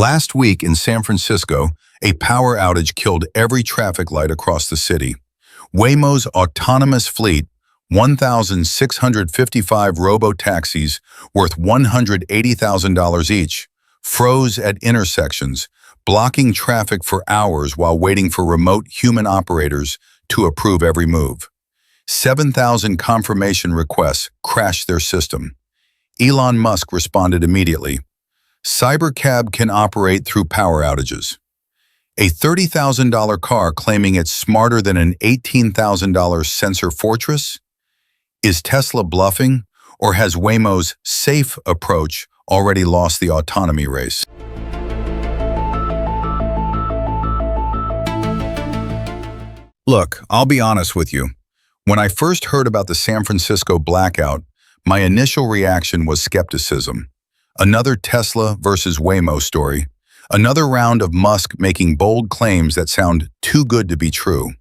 Last week in San Francisco, a power outage killed every traffic light across the city. Waymo's autonomous fleet, 1,655 robo-taxis worth $180,000 each, froze at intersections, blocking traffic for hours while waiting for remote human operators to approve every move. 7,000 confirmation requests crashed their system. Elon Musk responded immediately. Cybercab can operate through power outages. A $30,000 car claiming it's smarter than an $18,000 sensor fortress? Is Tesla bluffing, or has Waymo's safe approach already lost the autonomy race? Look, I'll be honest with you. When I first heard about the San Francisco blackout, my initial reaction was skepticism. Another Tesla versus Waymo story. Another round of Musk making bold claims that sound too good to be true.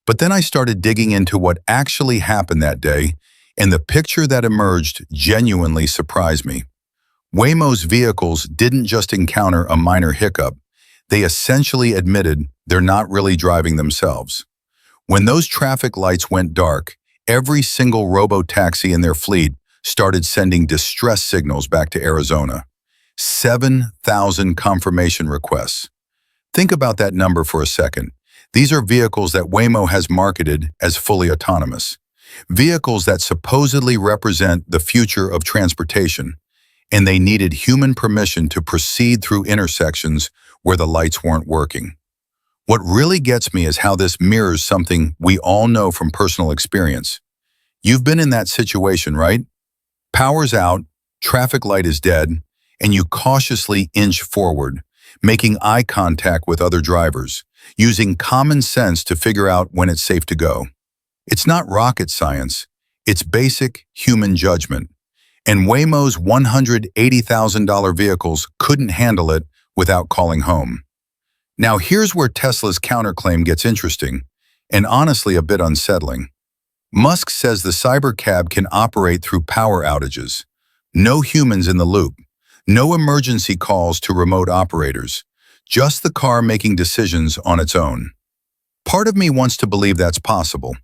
But then I started digging into what actually happened that day, and the picture that emerged genuinely surprised me. Waymo's vehicles didn't just encounter a minor hiccup. They essentially admitted they're not really driving themselves. When those traffic lights went dark, every single robo-taxi in their fleet started sending distress signals back to Arizona. 7,000 confirmation requests. Think about that number for a second. These are vehicles that Waymo has marketed as fully autonomous. Vehicles that supposedly represent the future of transportation, and they needed human permission to proceed through intersections where the lights weren't working. What really gets me is how this mirrors something we all know from personal experience. You've been in that situation, right? Power's out, traffic light is dead, and you cautiously inch forward, making eye contact with other drivers, using common sense to figure out when it's safe to go. It's not rocket science, it's basic human judgment. And Waymo's $180,000 vehicles couldn't handle it without calling home. Now here's where Tesla's counterclaim gets interesting, and honestly a bit unsettling. Musk says the Cybercab can operate through power outages. No humans in the loop. No emergency calls to remote operators. Just the car making decisions on its own. Part of me wants to believe that's possible,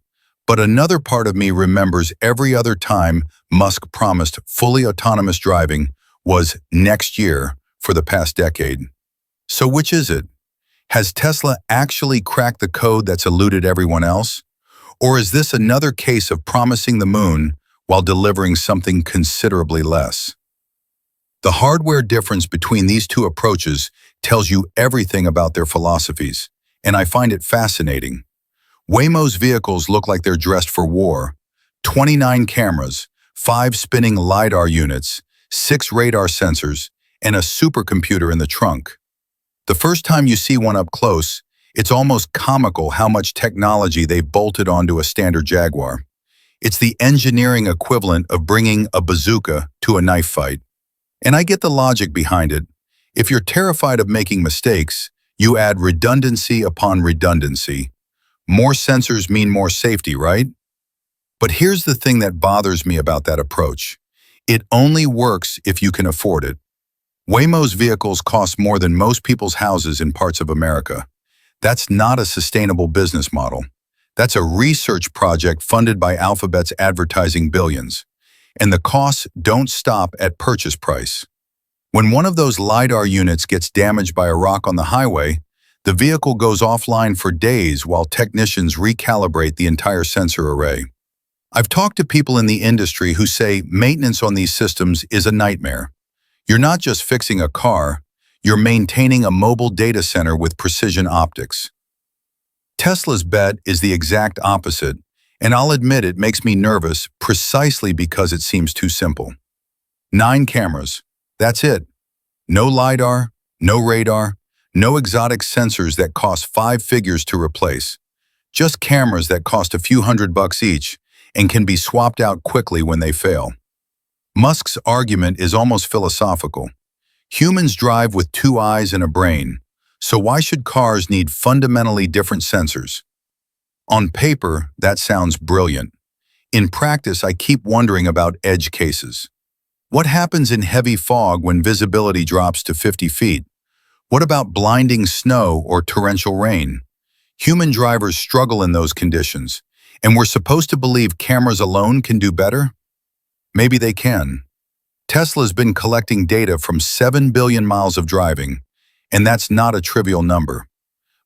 but another part of me remembers every other time Musk promised fully autonomous driving was next year for the past decade. So which is it? Has Tesla actually cracked the code that's eluded everyone else? Or is this another case of promising the moon while delivering something considerably less? The hardware difference between these two approaches tells you everything about their philosophies, and I find it fascinating. Waymo's vehicles look like they're dressed for war. 29 cameras, 5 spinning LiDAR units, 6 radar sensors, and a supercomputer in the trunk. The first time you see one up close, it's almost comical how much technology they've bolted onto a standard Jaguar. It's the engineering equivalent of bringing a bazooka to a knife fight. And I get the logic behind it. If you're terrified of making mistakes, you add redundancy upon redundancy. More sensors mean more safety, right? But here's the thing that bothers me about that approach. It only works if you can afford it. Waymo's vehicles cost more than most people's houses in parts of America. That's not a sustainable business model. That's a research project funded by Alphabet's advertising billions. And the costs don't stop at purchase price. When one of those LiDAR units gets damaged by a rock on the highway, the vehicle goes offline for days while technicians recalibrate the entire sensor array. I've talked to people in the industry who say maintenance on these systems is a nightmare. You're not just fixing a car, you're maintaining a mobile data center with precision optics. Tesla's bet is the exact opposite, and I'll admit it makes me nervous precisely because it seems too simple. 9 cameras, that's it. No LiDAR, no radar, no exotic sensors that cost 5 figures to replace. Just cameras that cost a few $100 each and can be swapped out quickly when they fail. Musk's argument is almost philosophical. Humans drive with 2 eyes and a brain, so why should cars need fundamentally different sensors? On paper, that sounds brilliant. In practice, I keep wondering about edge cases. What happens in heavy fog when visibility drops to 50 feet? What about blinding snow or torrential rain? Human drivers struggle in those conditions, and we're supposed to believe cameras alone can do better? Maybe they can. Tesla's been collecting data from 7 billion miles of driving, and that's not a trivial number.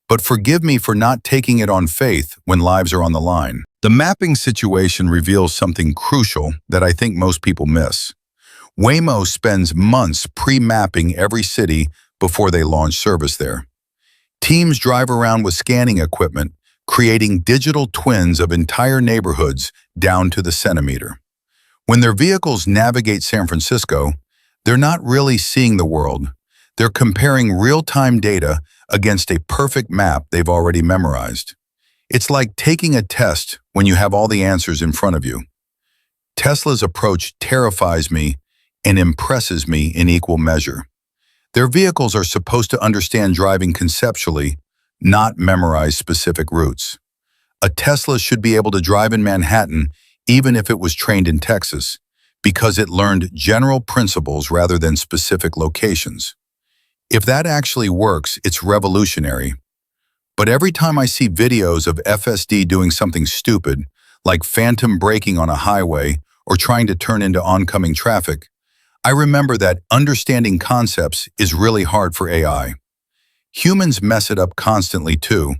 But forgive me for not taking it on faith when lives are on the line. The mapping situation reveals something crucial that I think most people miss. Waymo spends months pre-mapping every city before they launch service there. Teams drive around with scanning equipment, creating digital twins of entire neighborhoods down to the centimeter. When their vehicles navigate San Francisco, they're not really seeing the world. They're comparing real-time data against a perfect map they've already memorized. It's like taking a test when you have all the answers in front of you. Tesla's approach terrifies me and impresses me in equal measure. Their vehicles are supposed to understand driving conceptually, not memorize specific routes. A Tesla should be able to drive in Manhattan even if it was trained in Texas, because it learned general principles rather than specific locations. If that actually works, it's revolutionary. But every time I see videos of FSD doing something stupid, like phantom braking on a highway or trying to turn into oncoming traffic, I remember that understanding concepts is really hard for AI. Humans mess it up constantly too,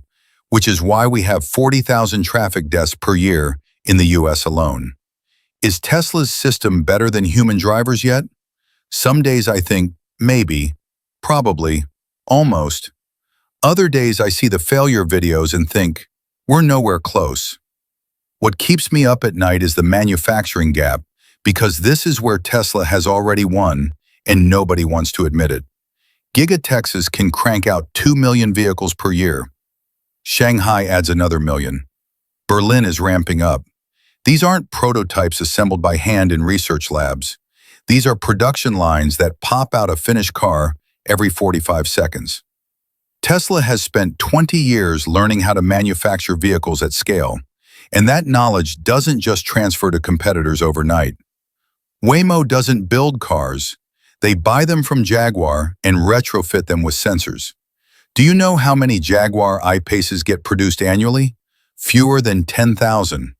which is why we have 40,000 traffic deaths per year in the US alone. Is Tesla's system better than human drivers yet? Some days I think, maybe, probably, almost. Other days I see the failure videos and think, we're nowhere close. What keeps me up at night is the manufacturing gap, because this is where Tesla has already won, and nobody wants to admit it. Giga Texas can crank out 2 million vehicles per year. Shanghai adds another million. Berlin is ramping up. These aren't prototypes assembled by hand in research labs. These are production lines that pop out a finished car every 45 seconds. Tesla has spent 20 years learning how to manufacture vehicles at scale, and that knowledge doesn't just transfer to competitors overnight. Waymo doesn't build cars. They buy them from Jaguar and retrofit them with sensors. Do you know how many Jaguar I-Paces get produced annually? Fewer than 10,000.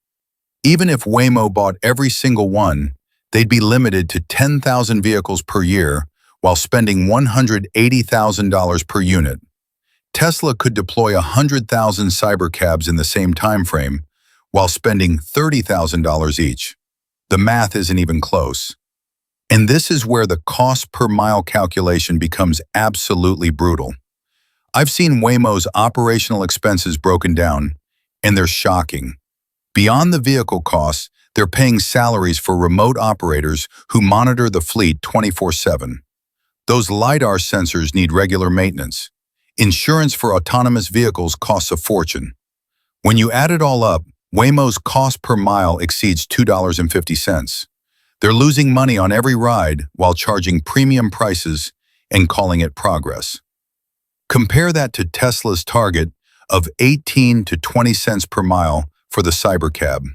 Even if Waymo bought every single one, they'd be limited to 10,000 vehicles per year while spending $180,000 per unit. Tesla could deploy 100,000 Cybercabs in the same time frame while spending $30,000 each. The math isn't even close. And this is where the cost per mile calculation becomes absolutely brutal. I've seen Waymo's operational expenses broken down, and they're shocking. Beyond the vehicle costs, they're paying salaries for remote operators who monitor the fleet 24/7. Those LiDAR sensors need regular maintenance. Insurance for autonomous vehicles costs a fortune. When you add it all up, Waymo's cost per mile exceeds $2.50. They're losing money on every ride while charging premium prices and calling it progress. Compare that to Tesla's target of 18 to 20 cents per mile for the Cybercab.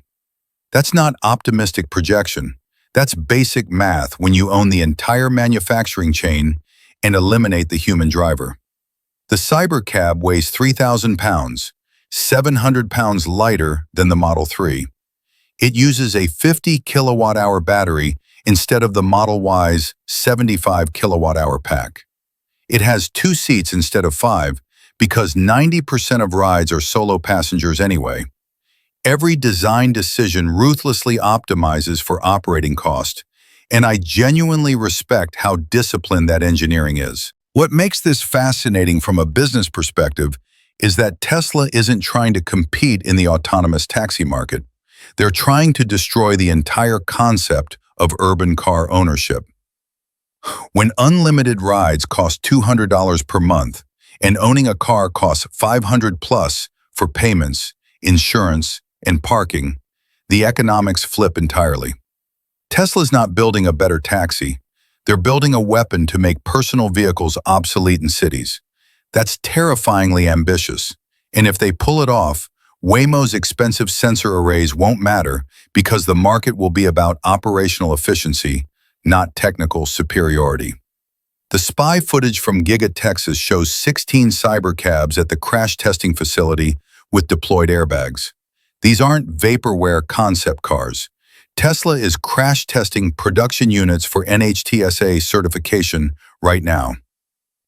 That's not optimistic projection. That's basic math when you own the entire manufacturing chain and eliminate the human driver. The Cybercab weighs 3,000 pounds, 700 pounds lighter than the Model 3. It uses a 50 kilowatt-hour battery instead of the Model Y's 75 kilowatt-hour pack. It has 2 seats instead of 5 because 90% of rides are solo passengers anyway. Every design decision ruthlessly optimizes for operating cost, and I genuinely respect how disciplined that engineering is. What makes this fascinating from a business perspective is that Tesla isn't trying to compete in the autonomous taxi market. They're trying to destroy the entire concept of urban car ownership. When unlimited rides cost $200 per month and owning a car costs $500 plus for payments, insurance, and parking, the economics flip entirely. Tesla's not building a better taxi. They're building a weapon to make personal vehicles obsolete in cities. That's terrifyingly ambitious. And if they pull it off, Waymo's expensive sensor arrays won't matter because the market will be about operational efficiency, not technical superiority. The spy footage from Giga, Texas shows 16 cybercabs at the crash testing facility with deployed airbags. These aren't vaporware concept cars. Tesla is crash testing production units for NHTSA certification right now.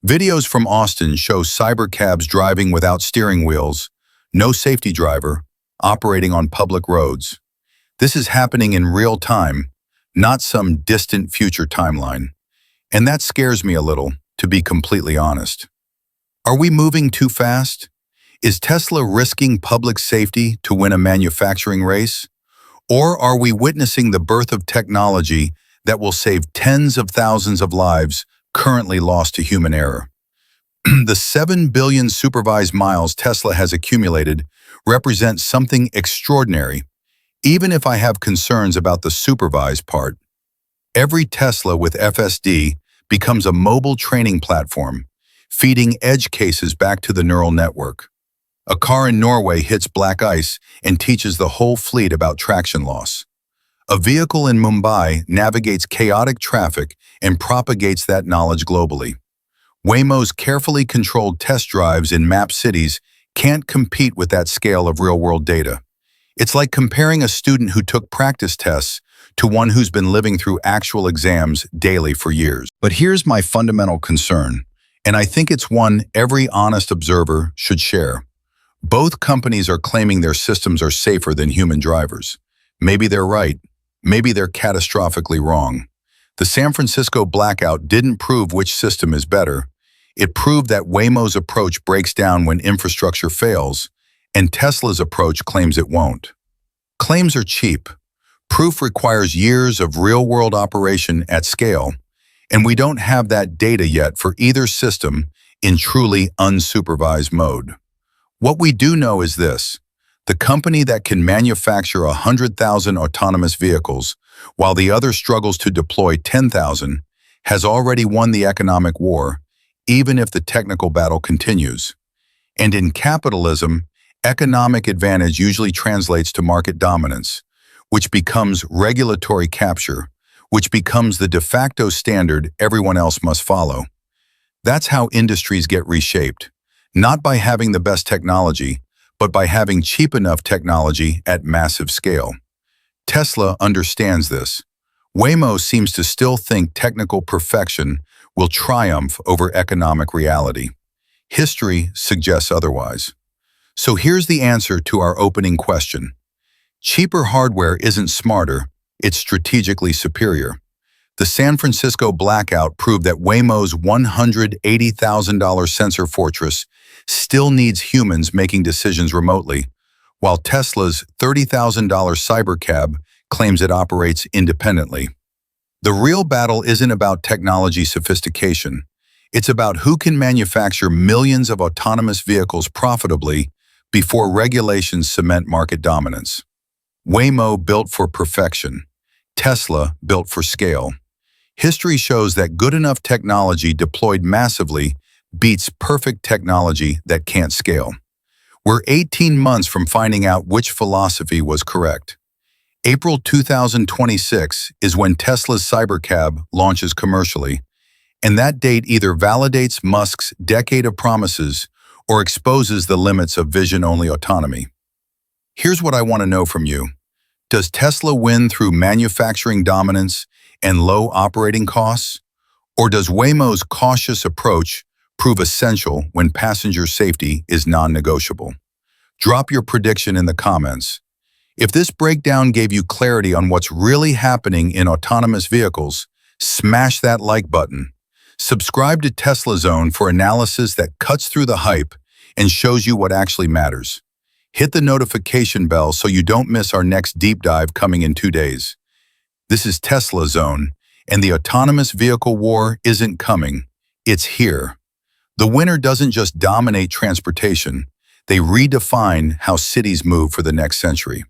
Videos from Austin show cybercabs driving without steering wheels, no safety driver, operating on public roads. This is happening in real time, not some distant future timeline. And that scares me a little, to be completely honest. Are we moving too fast? Is Tesla risking public safety to win a manufacturing race? Or are we witnessing the birth of technology that will save tens of thousands of lives currently lost to human error? The 7 billion supervised miles Tesla has accumulated represent something extraordinary, even if I have concerns about the supervised part. Every Tesla with FSD becomes a mobile training platform, feeding edge cases back to the neural network. A car in Norway hits black ice and teaches the whole fleet about traction loss. A vehicle in Mumbai navigates chaotic traffic and propagates that knowledge globally. Waymo's carefully controlled test drives in map cities can't compete with that scale of real-world data. It's like comparing a student who took practice tests to one who's been living through actual exams daily for years. But here's my fundamental concern, and I think it's one every honest observer should share. Both companies are claiming their systems are safer than human drivers. Maybe they're right. Maybe they're catastrophically wrong. The San Francisco blackout didn't prove which system is better. It proved that Waymo's approach breaks down when infrastructure fails, and Tesla's approach claims it won't. Claims are cheap. Proof requires years of real-world operation at scale, and we don't have that data yet for either system in truly unsupervised mode. What we do know is this: the company that can manufacture 100,000 autonomous vehicles, while the other struggles to deploy 10,000, has already won the economic war, even if the technical battle continues. And in capitalism, economic advantage usually translates to market dominance, which becomes regulatory capture, which becomes the de facto standard everyone else must follow. That's how industries get reshaped, not by having the best technology, but by having cheap enough technology at massive scale. Tesla understands this. Waymo seems to still think technical perfection will triumph over economic reality. History suggests otherwise. So here's the answer to our opening question. Cheaper hardware isn't smarter, it's strategically superior. The San Francisco blackout proved that Waymo's $180,000 sensor fortress still needs humans making decisions remotely, while Tesla's $30,000 Cybercab claims it operates independently. The real battle isn't about technology sophistication. It's about who can manufacture millions of autonomous vehicles profitably before regulations cement market dominance. Waymo built for perfection. Tesla built for scale. History shows that good enough technology deployed massively beats perfect technology that can't scale. We're 18 months from finding out which philosophy was correct. April 2026 is when Tesla's Cybercab launches commercially, and that date either validates Musk's decade of promises or exposes the limits of vision-only autonomy. Here's what I want to know from you. Does Tesla win through manufacturing dominance and low operating costs? Or does Waymo's cautious approach prove essential when passenger safety is non-negotiable? Drop your prediction in the comments. If this breakdown gave you clarity on what's really happening in autonomous vehicles, smash that like button. Subscribe to Tesla Zone for analysis that cuts through the hype and shows you what actually matters. Hit the notification bell so you don't miss our next deep dive coming in 2 days. This is Tesla Zone, and the autonomous vehicle war isn't coming, it's here. The winner doesn't just dominate transportation, they redefine how cities move for the next century.